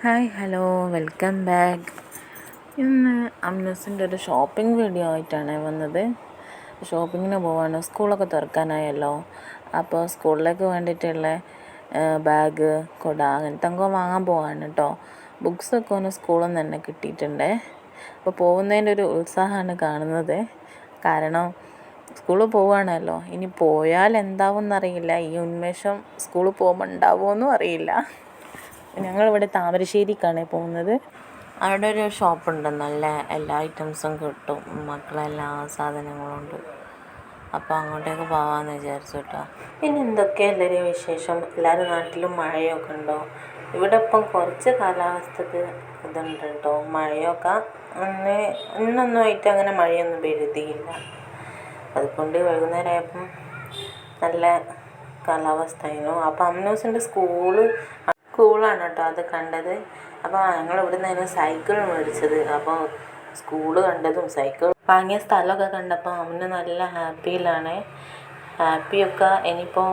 Hi hello welcome back. ഇന്ന് അമ്നസിൻ്റെ ഒരു shopping video ആയിട്ടാണ് വന്നത്. ഷോപ്പിങ്ങിന് പോവാണ്, സ്കൂളൊക്കെ തുറക്കാനായല്ലോ. അപ്പോൾ സ്കൂളിലേക്ക് വേണ്ടിയിട്ടുള്ള ബാഗ്, കുട അങ്ങനത്തെ വാങ്ങാൻ പോവാണ് കേട്ടോ. ബുക്സൊക്കെ ഒന്ന് സ്കൂളിൽ നിന്ന് തന്നെ കിട്ടിയിട്ടുണ്ട്. അപ്പോൾ പോകുന്നതിൻ്റെ ഒരു ഉത്സാഹമാണ് കാണുന്നത്. കാരണം സ്കൂളിൽ പോവുകയാണല്ലോ, ഇനി പോയാൽ എന്താവും എന്നറിയില്ല. ഈ ഉന്മേഷം സ്കൂളിൽ പോകുമ്പോൾ ഉണ്ടാവുമോയെന്നും അറിയില്ല. ഞങ്ങളിവിടെ താമരശ്ശേരിക്കാണ് പോകുന്നത്. അവിടെ ഒരു ഷോപ്പുണ്ട്, നല്ല എല്ലാ ഐറ്റംസും കിട്ടും, മക്കളെല്ലാ സാധനങ്ങളും ഉണ്ട്. അപ്പോൾ അങ്ങോട്ടേക്ക് പോകാമെന്ന് വിചാരിച്ചു കേട്ടോ. പിന്നെ എന്തൊക്കെയല്ലേ വിശേഷം? എല്ലാവരും നാട്ടിലും മഴയൊക്കെ ഉണ്ടോ? ഇവിടെ ഇപ്പം കുറച്ച് കാലാവസ്ഥക്ക് ഇതുണ്ട് കേട്ടോ, മഴയൊക്കെ ഇന്നൊന്നുമായിട്ട് അങ്ങനെ മഴയൊന്നും പെയ്തില്ല. അതുകൊണ്ട് വൈകുന്നേരമായപ്പം നല്ല കാലാവസ്ഥയായിരുന്നു. അപ്പോൾ അമ്നൂസിൻ്റെ സ്കൂളാണ് കേട്ടോ അത് കണ്ടത്. അപ്പോൾ ഞങ്ങൾ ഇവിടെ നിന്നായിരുന്നു സൈക്കിൾ മേടിച്ചത്. അപ്പോൾ സ്കൂള് കണ്ടതും സൈക്കിൾ വാങ്ങിയ സ്ഥലമൊക്കെ കണ്ടപ്പോൾ അമ്മ നല്ല ഹാപ്പിയിലാണ്. ഹാപ്പിയൊക്കെ ഇനിയിപ്പോൾ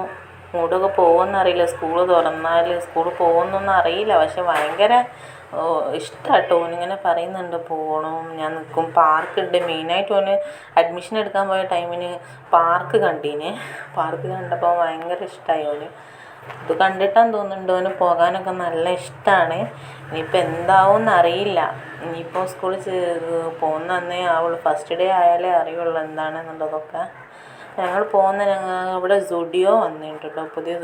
മൂടൊക്കെ പോകുമെന്നറിയില്ല. സ്കൂള് തുറന്നാൽ സ്കൂളിൽ പോകുമെന്നൊന്നും അറിയില്ല. പക്ഷെ ഭയങ്കര ഇഷ്ടമാട്ടോ. ഓനിങ്ങനെ പറയുന്നുണ്ട് പോകണം, ഞാൻ നിൽക്കും. പാർക്കുണ്ട്. മെയിനായിട്ട് ഓന് അഡ്മിഷൻ എടുക്കാൻ പോയ ടൈമിന് പാർക്ക് കണ്ടപ്പോൾ ഭയങ്കര ഇഷ്ടമായി ഓന്. ഇത് കണ്ടിട്ടാന്ന് തോന്നുന്നുണ്ട് ഓന് പോകാനൊക്കെ നല്ല ഇഷ്ടമാണ്. ഇനിയിപ്പോൾ എന്താവും എന്നറിയില്ല. ഇനിയിപ്പോൾ സ്കൂളിൽ പോകുന്ന അന്നേ ഫസ്റ്റ് ഡേ ആയാലേ അറിയുള്ളൂ എന്താണെന്നുള്ളതൊക്കെ. ഞങ്ങൾ ഇവിടെ സുഡിയോ വന്നിട്ടുണ്ട് കേട്ടോ, പുതിയ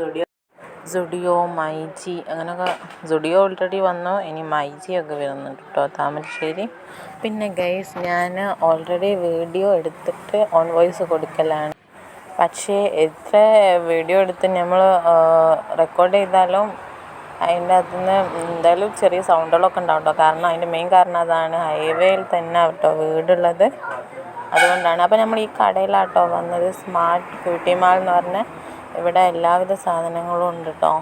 സുഡിയോ മൈജി അങ്ങനെയൊക്കെ. സുഡിയോ ഓൾറെഡി വന്നു, ഇനി മൈജിയൊക്കെ വരുന്നുണ്ട് കേട്ടോ താമരശ്ശേരി. പിന്നെ ഗൈസ്, ഞാൻ ഓൾറെഡി വീഡിയോ എടുത്തിട്ട് ഓൺ വോയിസ് കൊടുക്കലാണ്. പക്ഷേ എത്ര വീഡിയോ എടുത്ത് നമ്മൾ റെക്കോർഡ് ചെയ്താലും അതിൻ്റെ അകത്തു നിന്ന് എന്തായാലും ചെറിയ സൗണ്ടുകളൊക്കെ ഉണ്ടാവും കേട്ടോ. കാരണം അതിൻ്റെ മെയിൻ കാരണം അതാണ്, ഹൈവേയിൽ തന്നെ കേട്ടോ വീടുള്ളത്, അതുകൊണ്ടാണ്. അപ്പോൾ നമ്മൾ ഈ കടയിലാട്ടോ വന്നത്, സ്മാർട്ട് ബ്യൂട്ടി മാൾ എന്ന് പറഞ്ഞാൽ. ഇവിടെ എല്ലാവിധ സാധനങ്ങളും ഉണ്ട് കേട്ടോ.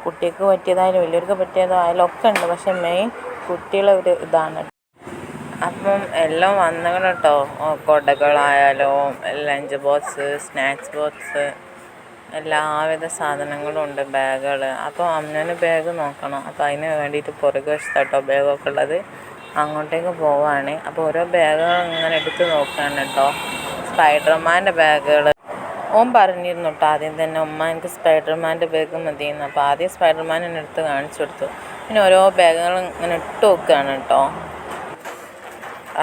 കുട്ടിക്ക് പറ്റിയതായാലും വലിയവർക്ക് പറ്റിയതായാലും ഒക്കെ ഉണ്ട്. പക്ഷെ മെയിൻ കുട്ടികളെ ഒരു ഇതാണ്. അപ്പം എല്ലാം വന്നങ്ങൾ കേട്ടോ. കൊടകളായാലും ലഞ്ച് ബോക്സ്, സ്നാക്സ് ബോക്സ്, എല്ലാവിധ സാധനങ്ങളും ഉണ്ട്, ബാഗുകൾ. അപ്പോൾ അമ്മന് ബാഗ് നോക്കണം. അപ്പോൾ അതിന് വേണ്ടിയിട്ട് പുറകു വശത്താട്ടോ ബാഗൊക്കെ ഉള്ളത്. അങ്ങോട്ടേക്ക് പോവാണ്. അപ്പോൾ ഓരോ ബാഗുകൾ ഇങ്ങനെ എടുത്ത് നോക്കുകയാണ് കേട്ടോ. സ്പൈഡർമാൻ്റെ ബാഗുകൾ ഓൻ പറഞ്ഞിരുന്നു കേട്ടോ ആദ്യം തന്നെ, എനിക്ക് സ്പൈഡർമാൻ്റെ ബാഗ് മതിയെന്ന്. അപ്പോൾ ആദ്യം സ്പൈഡർമാൻ എന്നെ എടുത്ത് കാണിച്ചു കൊടുത്തു. പിന്നെ ഓരോ ബാഗുകളും ഇങ്ങനെ ഇട്ട് നോക്കുകയാണ് കേട്ടോ.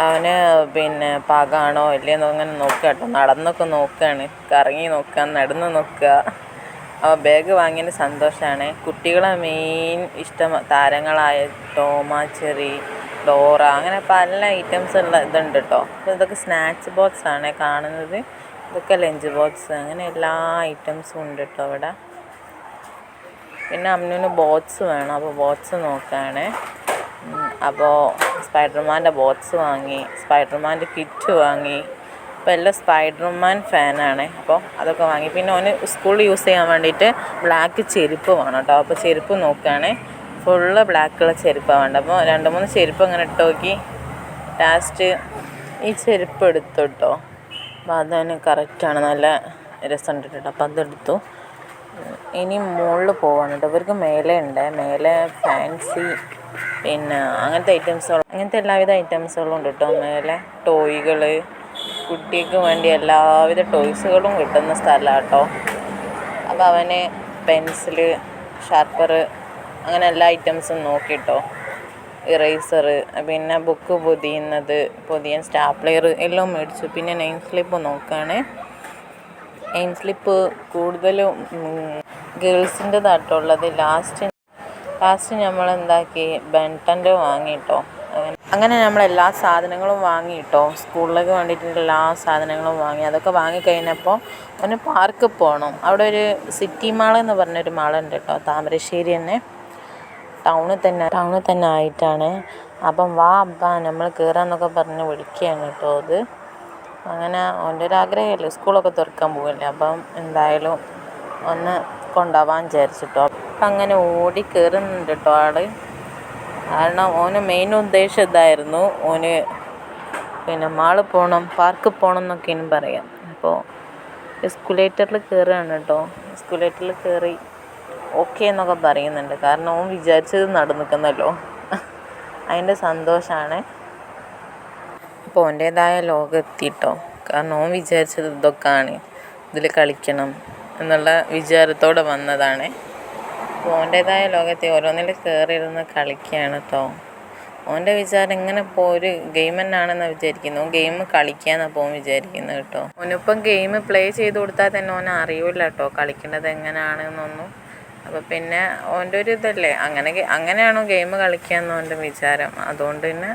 അവന് പിന്നെ പാകമാണോ ഇല്ലയെന്നോ അങ്ങനെ നോക്കുക കേട്ടോ. നടന്നൊക്കെ നോക്കുകയാണ്, കറങ്ങി നോക്കുക, നടന്ന് നോക്കുക. അപ്പോൾ ബാഗ് വാങ്ങിയതിന് സന്തോഷമാണ്. കുട്ടികളെ മെയിൻ ഇഷ്ടം താരങ്ങളായ ടോം ആൻഡ് ജെറി, ഡോറ, അങ്ങനെ പല ഐറ്റംസ് ഉള്ള ഇതുണ്ട് കേട്ടോ. അപ്പോൾ ഇതൊക്കെ സ്നാക്സ് ബോക്സ് ആണ് കാണുന്നത്. ഇതൊക്കെ ലഞ്ച് ബോക്സ്, അങ്ങനെ എല്ലാ ഐറ്റംസും ഉണ്ട് കേട്ടോ ഇവിടെ. പിന്നെ അമ്മന് ബോക്സ് വേണം, അപ്പോൾ ബോക്സ് നോക്കുകയാണ്. അപ്പോൾ സ്പൈഡർമാൻ്റെ ബോക്സ് വാങ്ങി, സ്പൈഡർമാൻ്റെ കിറ്റ് വാങ്ങി. അപ്പോൾ എല്ലാം സ്പൈഡർമാൻ ഫാനാണ്. അപ്പോൾ അതൊക്കെ വാങ്ങി. പിന്നെ ഓന് സ്കൂളിൽ യൂസ് ചെയ്യാൻ വേണ്ടിയിട്ട് ബ്ലാക്ക് ചെരുപ്പ് വേണം കേട്ടോ. അപ്പോൾ ചെരുപ്പ് നോക്കുകയാണ്. ഫുള്ള് ബ്ലാക്കുള്ള ചെരുപ്പാണ് വേണ്ട. അപ്പോൾ 2-3 ചെരുപ്പ് അങ്ങനെ ഇട്ട് നോക്കി. ലാസ്റ്റ് ഈ ചെരുപ്പ് എടുത്തു കേട്ടോ. അപ്പോൾ അതവന് കറക്റ്റാണ്, നല്ല രസമുണ്ട് കേട്ടോ. അപ്പോൾ അതെടുത്തു. ഇനി മുകളിൽ പോവാണ് കേട്ടോ. ഇവർക്ക് മേലെ ഉണ്ട്, മേലെ ഫാൻസി പിന്നെ അങ്ങനത്തെ എല്ലാവിധ ഐറ്റംസുകളും ഉണ്ട് കേട്ടോ. മേലെ ടോയ്കൾ, കുട്ടിക്ക് വേണ്ടി എല്ലാവിധ ടോയ്സുകളും കിട്ടുന്ന സ്ഥലമാണ് കേട്ടോ. അപ്പോൾ അവന് പെൻസില്, ഷാർപ്പർ, അങ്ങനെ എല്ലാ ഐറ്റംസും നോക്കിട്ടോ. ഇറേസർ, പിന്നെ ബുക്ക് പൊതിയൻ സ്റ്റാപ്ലെയർ എല്ലാം മേടിച്ചു. പിന്നെ നെയിം സ്ലിപ്പ് നോക്കുകയാണ്. നെയിം സ്ലിപ്പ് കൂടുതലും ഗേൾസിൻ്റെതാട്ടോ ഉള്ളത്. ലാസ്റ്റ് നമ്മൾ എന്താക്കി, ബെൻടൻ്റെ വാങ്ങിയിട്ടോ. അങ്ങനെ നമ്മളെല്ലാ സാധനങ്ങളും വാങ്ങിയിട്ടോ. സ്കൂളിലേക്ക് വേണ്ടിയിട്ടുള്ള എല്ലാ സാധനങ്ങളും വാങ്ങി. അതൊക്കെ വാങ്ങിക്കഴിഞ്ഞപ്പോൾ ഒന്ന് പാർക്കിൽ പോകണം. അവിടെ ഒരു സിറ്റി മാൾ എന്ന് പറഞ്ഞൊരു മാളുണ്ട് കേട്ടോ, താമരശ്ശേരി തന്നെ, ടൗണിൽ തന്നെ ആയിട്ടാണ്. അപ്പം വാ അബ്ബാ നമ്മൾ കയറാമെന്നൊക്കെ പറഞ്ഞ് വിളിക്കുകയാണ് കേട്ടോ. അത് അങ്ങനെ ഓൻ്റെ ഒരു ആഗ്രഹമല്ലേ, സ്കൂളൊക്കെ തുറക്കാൻ പോകല്ലേ. അപ്പം എന്തായാലും ഒന്ന് കൊണ്ടുപോകാൻ വിചാരിച്ചിട്ടോ. അപ്പം അങ്ങനെ ഓടി കയറുന്നുണ്ട് കേട്ടോ ആൾ. കാരണം ഓന് മെയിൻ ഉദ്ദേശം ഇതായിരുന്നു, ഓന് പിന്നെ മാളിൽ പോകണം, പാർക്കിൽ പോകണം എന്നൊക്കെയാണ് പറയാം. അപ്പോൾ എസ്കുലേറ്ററിൽ കയറുകയാണ് കേട്ടോ. എസ്കുലേറ്ററിൽ കയറി ഓക്കെ എന്നൊക്കെ പറയുന്നുണ്ട്. കാരണം ഓൻ വിചാരിച്ചത് നടന്നിക്കുന്നല്ലോ. അതിൻ്റെ സന്തോഷമാണ്. അപ്പോൾ ഓൻ്റേതായ ലോകം എത്തിയിട്ടോ. കാരണം ഓൻ വിചാരിച്ചത് ഇതൊക്കെയാണ്, ഇതിൽ കളിക്കണം എന്നുള്ള വിചാരത്തോടെ വന്നതാണ്. അപ്പോൾ ഓൻ്റേതായ ലോകത്തെ ഓരോന്നിൽ കയറിയിരുന്ന് കളിക്കുകയാണ് കേട്ടോ. ഓൻ്റെ വിചാരം ഇങ്ങനെ ഇപ്പോൾ ഒരു ഗെയിം തന്നെയാണെന്ന് വിചാരിക്കുന്നു. ഓൻ ഗെയിം കളിക്കാമെന്നാണ് ഓൻ വിചാരിക്കുന്നത് കേട്ടോ. ഓനിപ്പം ഗെയിം പ്ലേ ചെയ്ത് കൊടുത്താൽ തന്നെ ഓൻ അറിയില്ല കേട്ടോ കളിക്കേണ്ടത് എങ്ങനെയാണെന്നൊന്നും. അപ്പോൾ പിന്നെ ഓൻ്റെ ഒരു ഇതല്ലേ, അങ്ങനെയാണോ ഗെയിം കളിക്കാമെന്ന് ഓൻ്റെ വിചാരം. അതുകൊണ്ട് തന്നെ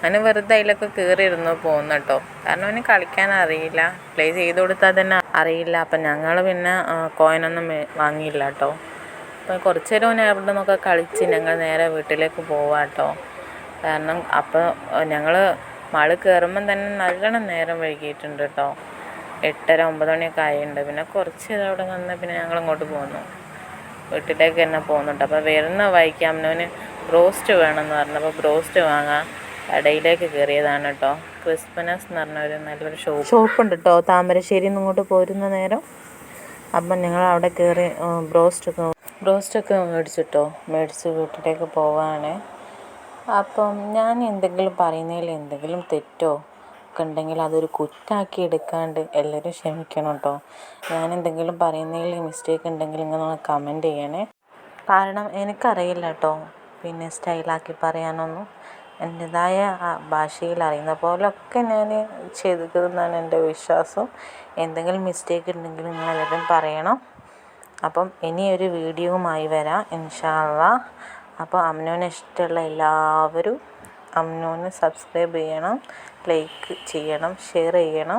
അവന് വെറുതെ അതിലൊക്കെ കയറിയിരുന്നു പോകുന്നു കേട്ടോ. കാരണം അവന് കളിക്കാൻ അറിയില്ല, പ്ലേ ചെയ്ത് കൊടുത്താൽ തന്നെ അറിയില്ല. അപ്പം ഞങ്ങൾ പിന്നെ കോയിനൊന്നും വാങ്ങിയില്ല കേട്ടോ. അപ്പോൾ കുറച്ച് നേരം ഓൻ എവിടെ നിന്നൊക്കെ കളിച്ച് ഞങ്ങൾ നേരെ വീട്ടിലേക്ക് പോവാം കേട്ടോ. കാരണം അപ്പോൾ ഞങ്ങൾ മാള് കയറുമ്പം തന്നെ നല്ലോണം നേരം വൈകിയിട്ടുണ്ട് കേട്ടോ. 8:30-9 മണിയൊക്കെ ആയിട്ടുണ്ട്. പിന്നെ കുറച്ച് നേരം അവിടെ നിന്ന് പിന്നെ ഞങ്ങൾ ഇങ്ങോട്ട് പോന്നു, വീട്ടിലേക്ക് തന്നെ പോകുന്നുണ്ട്. അപ്പോൾ വരുന്ന വഴിക്ക് അമ്മനോന് ബ്രോസ്റ്റ് വേണമെന്ന് പറഞ്ഞപ്പോൾ ബ്രോസ്റ്റ് വാങ്ങാൻ കടയിലേക്ക് കയറിയതാണ് കേട്ടോ. ക്രിസ്പനസ് എന്ന് പറഞ്ഞ ഒരു നല്ലൊരു ഷോപ്പുണ്ട് കേട്ടോ, താമരശ്ശേരിയിൽ നിന്ന് ഇങ്ങോട്ട് പോരുന്ന നേരം. അപ്പം ഞങ്ങൾ അവിടെ കയറി ബ്രോസ്റ്റൊക്കെ മേടിച്ച് വീട്ടിലേക്ക് പോവാണ്. അപ്പം ഞാൻ എന്തെങ്കിലും പറയുന്നതിൽ എന്തെങ്കിലും തെറ്റോ ഒക്കെ ഉണ്ടെങ്കിൽ അതൊരു കുറ്റാക്കി എടുക്കാണ്ട് എല്ലാവരും ക്ഷമിക്കണം കേട്ടോ. ഞാൻ എന്തെങ്കിലും പറയുന്നതിൽ മിസ്റ്റേക്ക് ഉണ്ടെങ്കിൽ നിങ്ങൾ കമൻറ്റ് ചെയ്യണേ. കാരണം എനിക്കറിയില്ല കേട്ടോ പിന്നെ സ്റ്റൈലാക്കി പറയാനൊന്നും. എൻ്റേതായ ഭാഷയിൽ അറിയുന്ന പോലൊക്കെ ഞാൻ ചെയ്തിരിക്കുന്നതാണ് എൻ്റെ വിശ്വാസം. എന്തെങ്കിലും മിസ്റ്റേക്ക് ഉണ്ടെങ്കിൽ നിങ്ങളെല്ലാവരും പറയണം. അപ്പം ഇനിയൊരു വീഡിയോവുമായി വരാം ഇൻഷാ അള്ളാഹ്. അപ്പോൾ അമ്നുവിനെ ഇഷ്ടമുള്ള എല്ലാവരും അമ്നുവിനെ സബ്സ്ക്രൈബ് ചെയ്യണം, ലൈക്ക് ചെയ്യണം, ഷെയർ ചെയ്യണം.